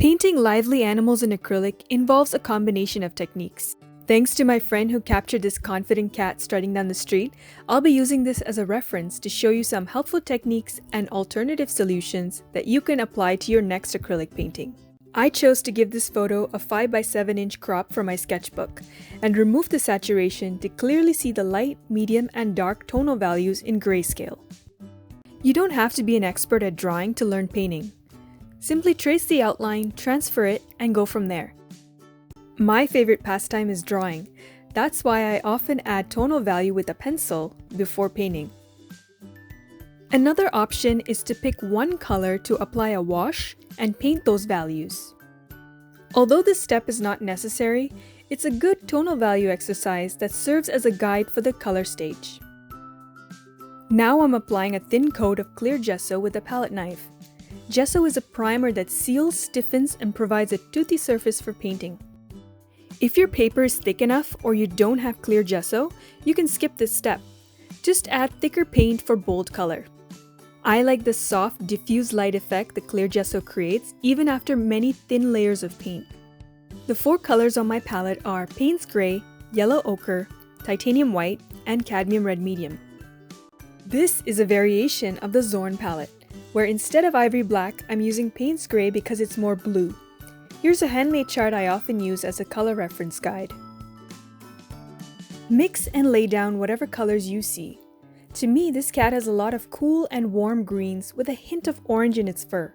Painting lively animals in acrylic involves a combination of techniques. Thanks to my friend who captured this confident cat strutting down the street, I'll be using this as a reference to show you some helpful techniques and alternative solutions that you can apply to your next acrylic painting. I chose to give this photo a 5 by 7 inch crop for my sketchbook and remove the saturation to clearly see the light, medium, and dark tonal values in grayscale. You don't have to be an expert at drawing to learn painting. Simply trace the outline, transfer it, and go from there. My favorite pastime is drawing. That's why I often add tonal value with a pencil before painting. Another option is to pick one color to apply a wash and paint those values. Although this step is not necessary, it's a good tonal value exercise that serves as a guide for the color stage. Now I'm applying a thin coat of clear gesso with a palette knife. Gesso is a primer that seals, stiffens, and provides a toothy surface for painting. If your paper is thick enough or you don't have clear gesso, you can skip this step. Just add thicker paint for bold color. I like the soft, diffuse light effect the clear gesso creates even after many thin layers of paint. The 4 colors on my palette are Payne's Gray, Yellow Ochre, Titanium White, and Cadmium Red Medium. This is a variation of the Zorn palette, where instead of Ivory Black, I'm using Payne's Gray because it's more blue. Here's a handmade chart I often use as a color reference guide. Mix and lay down whatever colors you see. To me, this cat has a lot of cool and warm greens with a hint of orange in its fur.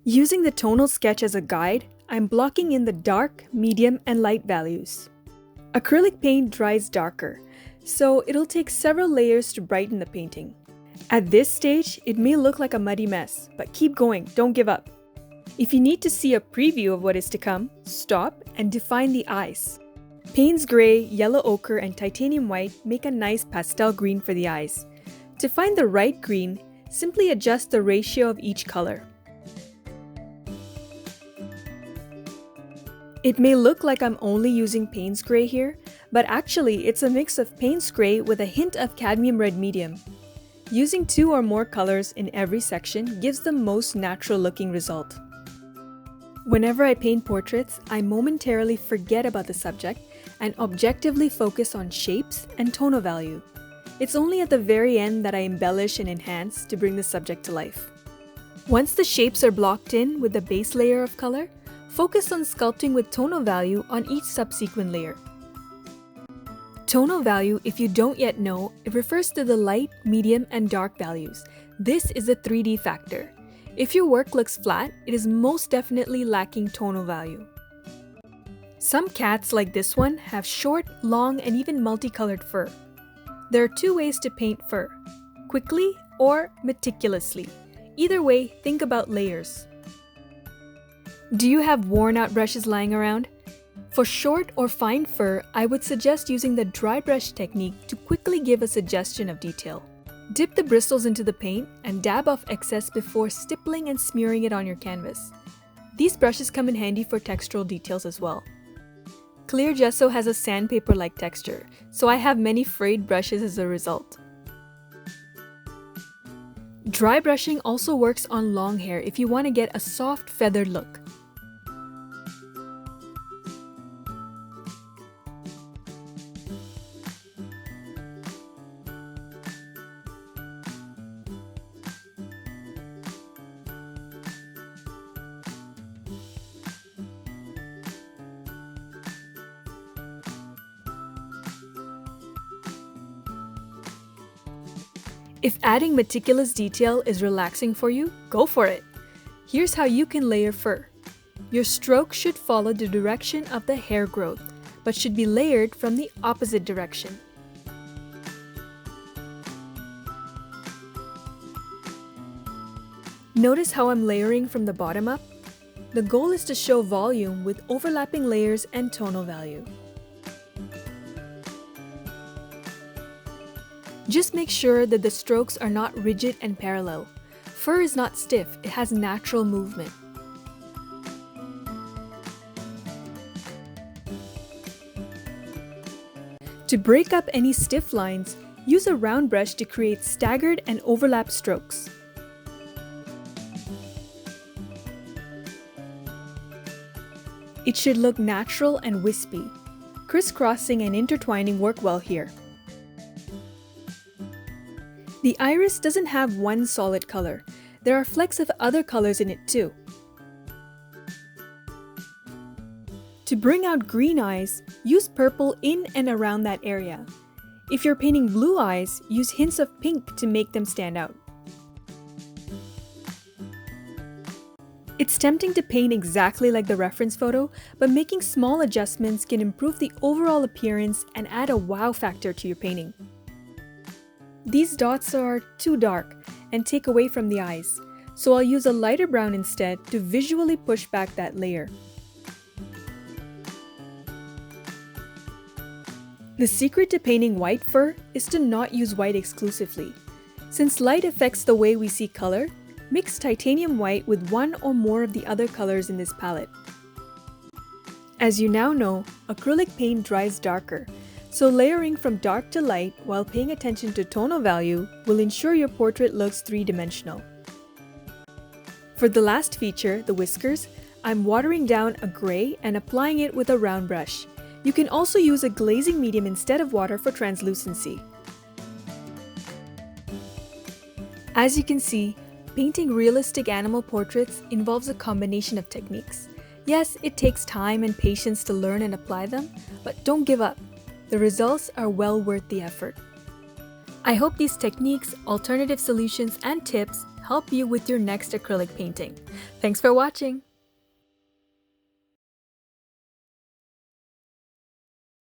Using the Tonal Sketch as a guide, I'm blocking in the dark, medium, and light values. Acrylic paint dries darker, so it'll take several layers to brighten the painting. At this stage, it may look like a muddy mess, but keep going, don't give up. If you need to see a preview of what is to come, stop and define the eyes. Payne's Gray, Yellow Ochre, and Titanium White make a nice pastel green for the eyes. To find the right green, simply adjust the ratio of each color. It may look like I'm only using Payne's Gray here, but actually it's a mix of Payne's Gray with a hint of Cadmium Red Medium. Using 2 or more colors in every section gives the most natural looking result. Whenever I paint portraits, I momentarily forget about the subject and objectively focus on shapes and tonal value. It's only at the very end that I embellish and enhance to bring the subject to life. Once the shapes are blocked in with the base layer of color, focus on sculpting with tonal value on each subsequent layer. Tonal value, if you don't yet know, it refers to the light, medium, and dark values. This is a 3D factor. If your work looks flat, it is most definitely lacking tonal value. Some cats, like this one, have short, long, and even multicolored fur. There are 2 ways to paint fur: quickly or meticulously. Either way, think about layers. Do you have worn-out brushes lying around? For short or fine fur, I would suggest using the dry brush technique to quickly give a suggestion of detail. Dip the bristles into the paint and dab off excess before stippling and smearing it on your canvas. These brushes come in handy for textural details as well. Clear gesso has a sandpaper-like texture, so I have many frayed brushes as a result. Dry brushing also works on long hair if you want to get a soft feathered look. If adding meticulous detail is relaxing for you, go for it! Here's how you can layer fur. Your stroke should follow the direction of the hair growth, but should be layered from the opposite direction. Notice how I'm layering from the bottom up? The goal is to show volume with overlapping layers and tonal value. Just make sure that the strokes are not rigid and parallel. Fur is not stiff, it has natural movement. To break up any stiff lines, use a round brush to create staggered and overlapped strokes. It should look natural and wispy. Crisscrossing and intertwining work well here. The iris doesn't have one solid color. There are flecks of other colors in it too. To bring out green eyes, use purple in and around that area. If you're painting blue eyes, use hints of pink to make them stand out. It's tempting to paint exactly like the reference photo, but making small adjustments can improve the overall appearance and add a wow factor to your painting. These dots are too dark and take away from the eyes, so I'll use a lighter brown instead to visually push back that layer. The secret to painting white fur is to not use white exclusively. Since light affects the way we see color, mix titanium white with one or more of the other colors in this palette. As you now know, acrylic paint dries darker, so layering from dark to light while paying attention to tonal value will ensure your portrait looks three-dimensional. For the last feature, the whiskers, I'm watering down a gray and applying it with a round brush. You can also use a glazing medium instead of water for translucency. As you can see, painting realistic animal portraits involves a combination of techniques. Yes, it takes time and patience to learn and apply them, but don't give up. The results are well worth the effort. I hope these techniques, alternative solutions, and tips help you with your next acrylic painting. Thanks for watching!